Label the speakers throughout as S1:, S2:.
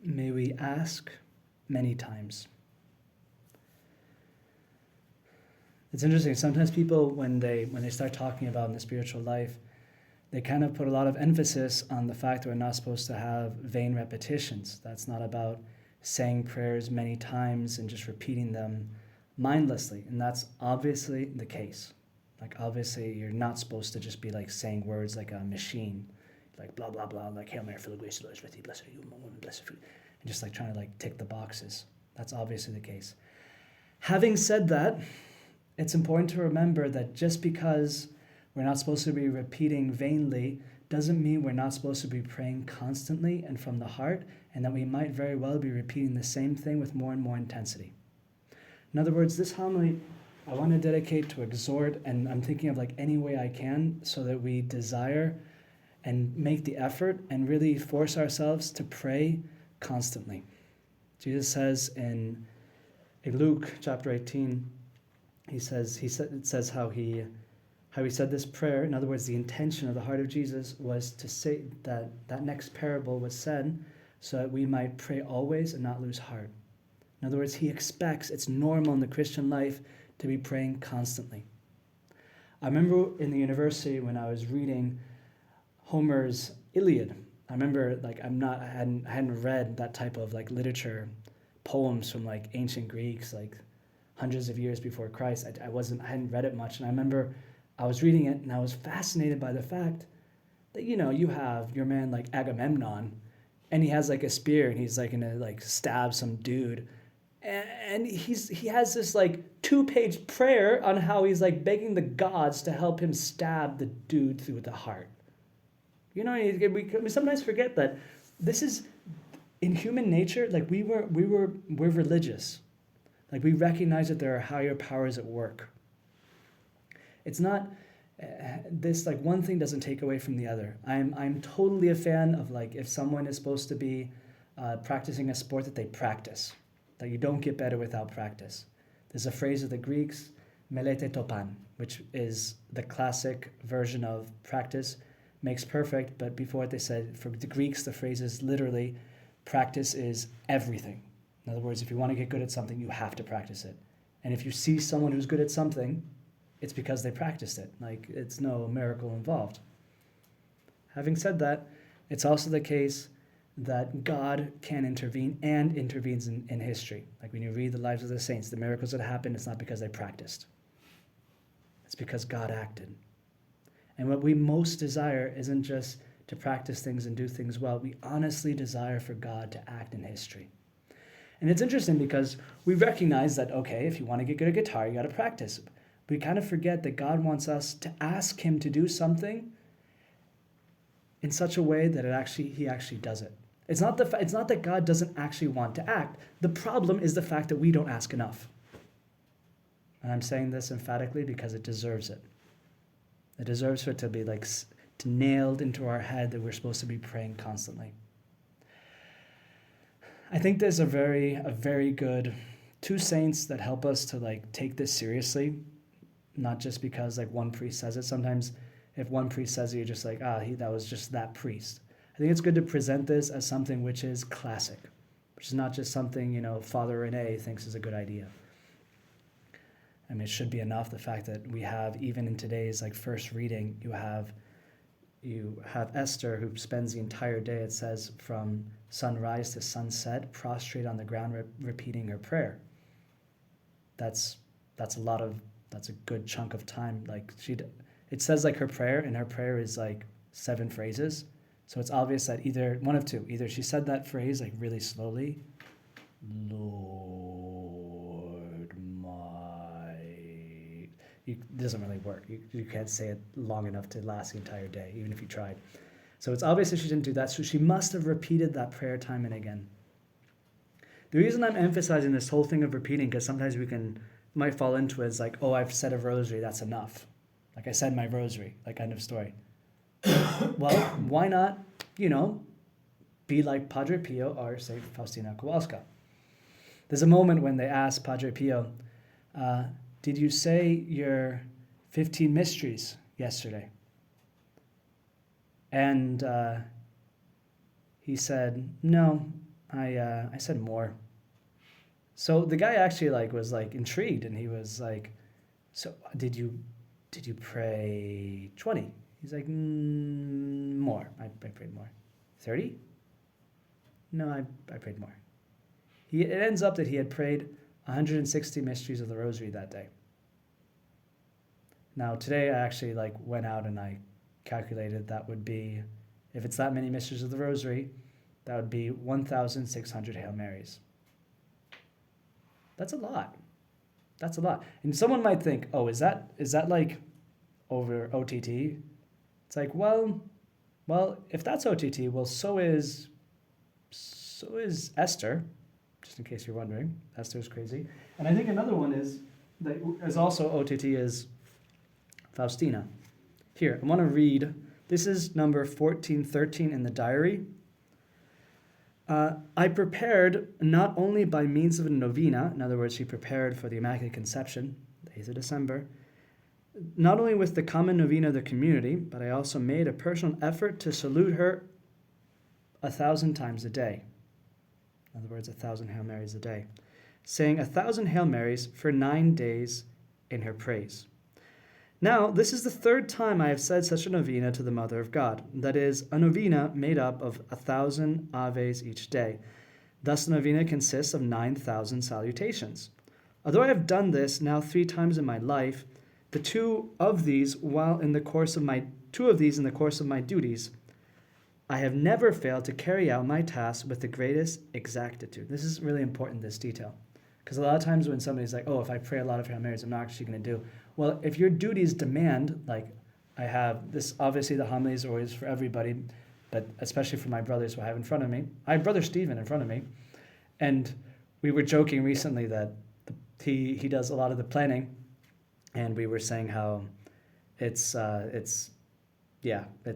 S1: may we ask many times. It's interesting. Sometimes people, when they start talking about in the spiritual life, they kind of put a lot of emphasis on the fact that we're not supposed to have vain repetitions. That's not about saying prayers many times and just repeating them mindlessly. And that's obviously the case. Like, obviously, you're not supposed to just be like saying words like a machine, like blah, blah, blah, like, Hail Mary, full of grace, the Lord is with thee, blessed are you among women, blessed are you. And just like trying to like tick the boxes. That's obviously the case. Having said that, it's important to remember that just because we're not supposed to be repeating vainly doesn't mean we're not supposed to be praying constantly and from the heart, and that we might very well be repeating the same thing with more and more intensity. In other words, this homily I want to dedicate to exhort, and I'm thinking of like any way I can so that we desire and make the effort and really force ourselves to pray constantly. Jesus says in Luke chapter 18, it says how he said this prayer. In other words, the intention of the heart of Jesus was to say that next parable was said so that we might pray always and not lose heart. In other words, he expects, it's normal in the Christian life to be praying constantly. I remember in the university when I was reading Homer's Iliad. I remember like I hadn't read that type of like literature, poems from like ancient Greeks, like hundreds of years before Christ. I hadn't read it much, and I remember I was reading it and I was fascinated by the fact that, you have your man like Agamemnon, and he has like a spear and he's like gonna like stab some dude, and he has this like 2-page prayer on how he's like begging the gods to help him stab the dude through the heart. We sometimes forget that this is in human nature. Like we're religious. Like we recognize that there are higher powers at work. It's not this like one thing doesn't take away from the other. I'm totally a fan of like if someone is supposed to be practicing a sport, that they practice. That you don't get better without practice. There's a phrase of the Greeks, melete topan, which is the classic version of practice makes perfect, but before it they said, for the Greeks, the phrase is literally, practice is everything. In other words, if you want to get good at something, you have to practice it. And if you see someone who's good at something, it's because they practiced it. Like, it's no miracle involved. Having said that, it's also the case that God can intervene and intervenes in history. Like when you read the lives of the saints, the miracles that happen, it's not because they practiced. It's because God acted. And what we most desire isn't just to practice things and do things well. We honestly desire for God to act in history. And it's interesting because we recognize that, okay, if you want to get good at guitar, you got to practice. We kind of forget that God wants us to ask him to do something in such a way that he actually does it. It's not that God doesn't actually want to act. The problem is the fact that we don't ask enough. And I'm saying this emphatically because it deserves it. It deserves for it to be like nailed into our head that we're supposed to be praying constantly. I think there's a very good two saints that help us to like take this seriously, not just because like one priest says it. Sometimes if one priest says it, you're just like, that was just that priest. I think it's good to present this as something which is classic, which is not just something, Father Rene thinks is a good idea. I mean, it should be enough, the fact that we have, even in today's like first reading, you have Esther, who spends the entire day, it says, from sunrise to sunset, prostrate on the ground, repeating her prayer. That's a good chunk of time. Like it says like her prayer, and her prayer is like 7 phrases. So it's obvious that either one of two, either she said that phrase like really slowly, Lord my, it doesn't really work. You can't say it long enough to last the entire day, even if you tried. So it's obvious that she didn't do that. So she must have repeated that prayer time and again. The reason I'm emphasizing this whole thing of repeating, because sometimes might fall into it, is like, oh, I've said a rosary, that's enough. Like I said my rosary, like end of story. Well, why not, be like Padre Pio or St. Faustina Kowalska? There's a moment when they ask Padre Pio, did you say your 15 mysteries yesterday? And he said, no, I said more. So the guy actually was intrigued, and he was like, so did you pray 20? He's like, more. I prayed more. 30? No, I prayed more. It ends up that he had prayed 160 mysteries of the rosary that day. Now today I actually went out and I calculated that would be, if it's that many mysteries of the rosary, that would be 1,600 Hail Marys. That's a lot. That's a lot. And someone might think, oh, is that like over OTT? It's like, well, if that's OTT, well, so is Esther, just in case you're wondering. Esther's crazy. And I think another one is also OTT is Faustina. Here, I want to read. This is number 1413 in the diary. I prepared not only by means of a novena, in other words, she prepared for the Immaculate Conception, the 8th of December, not only with the common novena of the community, but I also made a personal effort to salute her 1,000 times a day. In other words, 1,000 Hail Marys a day, saying 1,000 Hail Marys for 9 days in her praise. Now, this is the third time I have said such a novena to the Mother of God, that is, a novena made up of 1,000 Aves each day. Thus, the novena consists of 9,000 salutations. Although I have done this now 3 times in my life, the two of these in the course of my duties, I have never failed to carry out my tasks with the greatest exactitude. This is really important, this detail. Because a lot of times when somebody's like, oh, if I pray a lot of Hail Marys, I'm not actually going to do. Well, if your duties demand, I have this, obviously the homily is always for everybody, but especially for my brothers who I have in front of me. I have Brother Stephen in front of me. And we were joking recently that he does a lot of the planning. And we were saying how it's a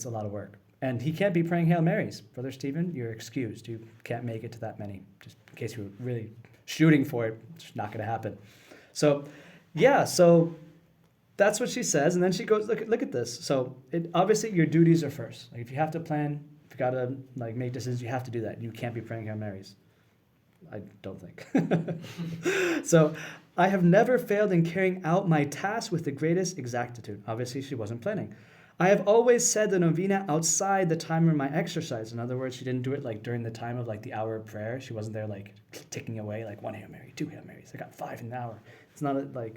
S1: lot of work. And he can't be praying Hail Marys. Brother Stephen, you're excused. You can't make it to that many, just in case you were really shooting for it. It's not going to happen. So that's what she says. And then she goes, look at this. So obviously your duties are first. If you have to plan, if you got to make decisions, you have to do that. You can't be praying Hail Marys. I don't think. So I have never failed in carrying out my task with the greatest exactitude. Obviously, she wasn't planning. I have always said the novena outside the time of my exercise. In other words, she didn't do it during the time of the hour of prayer. She wasn't there ticking away 1 Hail Mary, 2 Hail Marys. I got 5 in the hour. It's not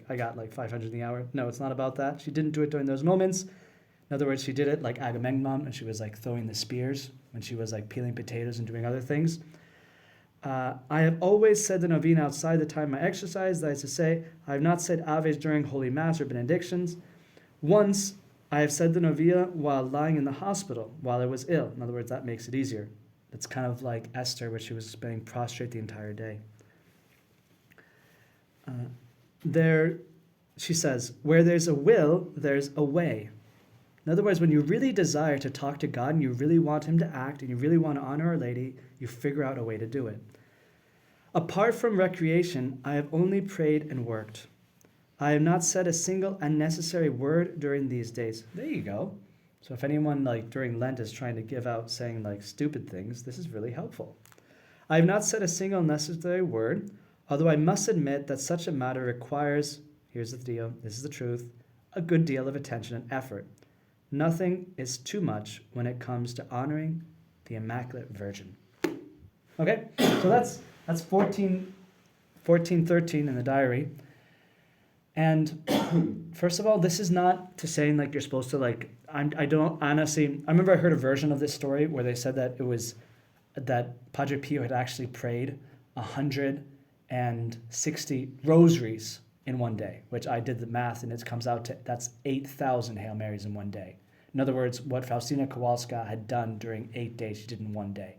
S1: I got 500 in the hour. No, it's not about that. She didn't do it during those moments. In other words, she did it like Agamemnon, and she was throwing the spears when she was peeling potatoes and doing other things. I have always said the novena outside the time of my exercise. That is to say, I have not said Aves during Holy Mass or benedictions. Once, I have said the novena while lying in the hospital while I was ill. In other words, that makes it easier. It's kind of like Esther, where she was being prostrate the entire day. She says, where there's a will, there's a way. In other words, when you really desire to talk to God and you really want him to act and you really want to honor Our Lady, you figure out a way to do it. Apart from recreation, I have only prayed and worked. I have not said a single unnecessary word during these days. There you go. So if anyone during Lent is trying to give out saying stupid things, this is really helpful. I have not said a single unnecessary word, although I must admit that such a matter requires, here's the deal, this is the truth, a good deal of attention and effort. Nothing is too much when it comes to honoring the Immaculate Virgin. Okay, so that's 1413 in the diary. And first of all, this is not to saying you're supposed to I don't honestly, I remember I heard a version of this story where they said that it was that Padre Pio had actually prayed 160 rosaries in one day, which I did the math and it comes out to, that's 8,000 Hail Marys in one day. In other words, what Faustina Kowalska had done during 8 days, she did in one day.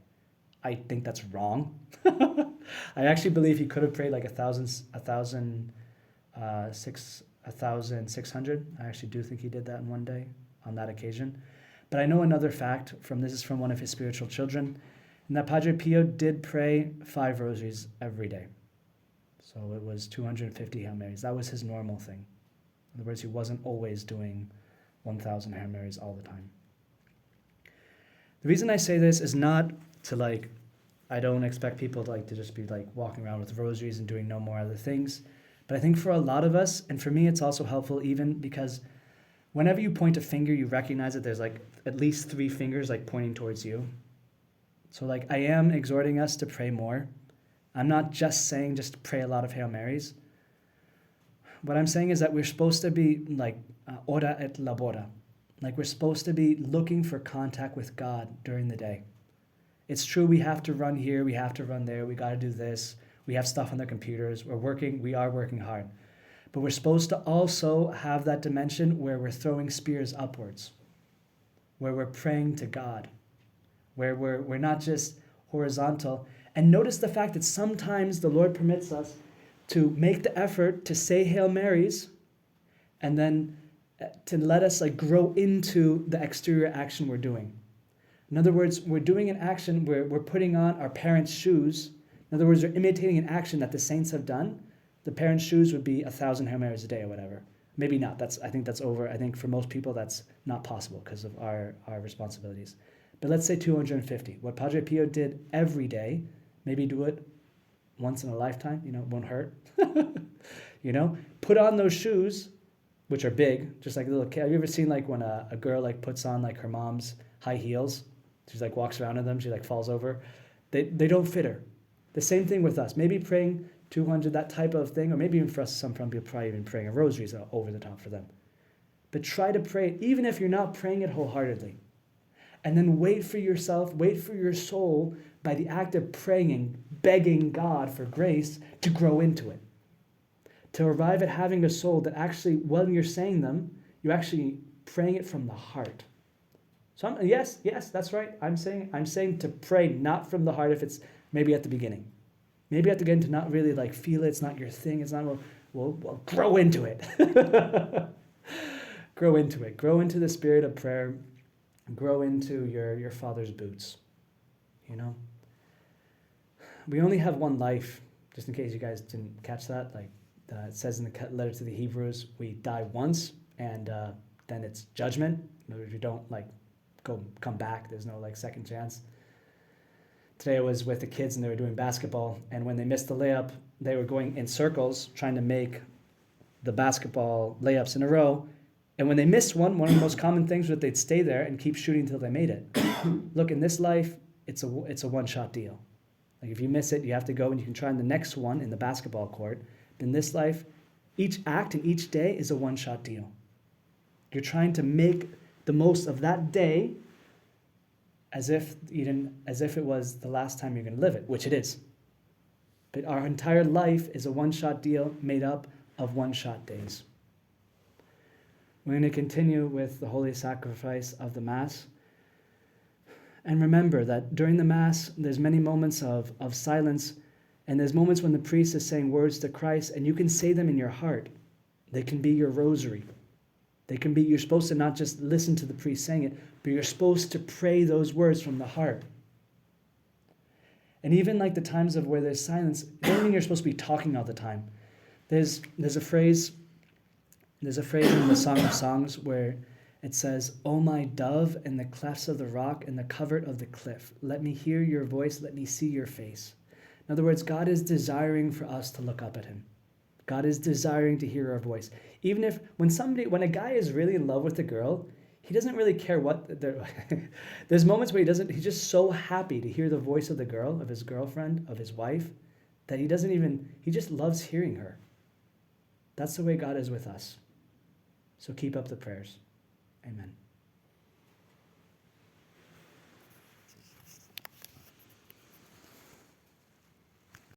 S1: I think that's wrong. I actually believe he could have prayed 1,600. I actually do think he did that in one day on that occasion. But I know another fact this is from one of his spiritual children, and that Padre Pio did pray 5 rosaries every day. So it was 250 Hail Marys. That was his normal thing. In other words, he wasn't always doing 1,000 Hail Marys all the time. The reason I say this is not to I don't expect people to just be walking around with rosaries and doing no more other things. But I think for a lot of us, and for me, it's also helpful even because whenever you point a finger, you recognize that there's at least 3 fingers pointing towards you. So I am exhorting us to pray more. I'm not just saying just pray a lot of Hail Marys. What I'm saying is that we're supposed to be ora et labora. We're supposed to be looking for contact with God during the day. It's true we have to run here, we have to run there, we got to do this. We have stuff on their computers. We are working hard. But we're supposed to also have that dimension where we're throwing spears upwards, where we're praying to God, where we're not just horizontal. And notice the fact that sometimes the Lord permits us to make the effort to say Hail Marys and then to let us grow into the exterior action we're doing. In other words, we're doing an action where we're putting on our parents' shoes. In other words, we're imitating an action that the saints have done. The parents' shoes would be 1,000 Hail Marys a day or whatever. Maybe not. I think that's over. I think for most people that's not possible because of our responsibilities. But let's say 250. What Padre Pio did every day, maybe do it once in a lifetime, it won't hurt. Put on those shoes, which are big, just like a little kid. Have you ever seen when a girl puts on her mom's high heels? She walks around in them, she falls over. They don't fit her. The same thing with us. Maybe praying 200, that type of thing, or maybe even for us, some people probably even praying a rosary is over the top for them. But try to pray, even if you're not praying it wholeheartedly. And then wait for yourself, wait for your soul by the act of praying, begging God for grace to grow into it. To arrive at having a soul that actually, when you're saying them, you're actually praying it from the heart. So yes, that's right. I'm saying to pray not from the heart if it's maybe at the beginning. Maybe at the beginning to not really feel it. It's not your thing. It's not, well, grow into it. Grow into it. Grow into the spirit of prayer. Grow into your Father's boots. We only have one life, just in case you guys didn't catch that. It says in the letter to the Hebrews, we die once, and then it's judgment. In other words, we don't come back. There's no second chance. Today I was with the kids and they were doing basketball, and when they missed the layup, they were going in circles trying to make the basketball layups in a row. And when they missed one of the most common things was that they'd stay there and keep shooting until they made it. Look, in this life, it's a one-shot deal. If you miss it, you have to go and you can try in the next one in the basketball court. But in this life, each act and each day is a one-shot deal. You're trying to make the most of that day as if it was the last time you're going to live it, which it is. But our entire life is a one-shot deal made up of one-shot days. We're going to continue with the holy sacrifice of the Mass. And remember that during the Mass, there's many moments of silence, and there's moments when the priest is saying words to Christ, and you can say them in your heart. They can be your rosary. You're supposed to not just listen to the priest saying it, but you're supposed to pray those words from the heart. And even the times of where there's silence, it doesn't mean you're supposed to be talking all the time. There's a phrase in the Song of Songs where it says, "O my dove, in the clefts of the rock, in the covert of the cliff, let me hear your voice, let me see your face." In other words, God is desiring for us to look up at him. God is desiring to hear our voice. Even if, when a guy is really in love with a girl, he doesn't really care what there's moments where he's just so happy to hear the voice of the girl, of his girlfriend, of his wife, that he just loves hearing her. That's the way God is with us. So keep up the prayers. Amen.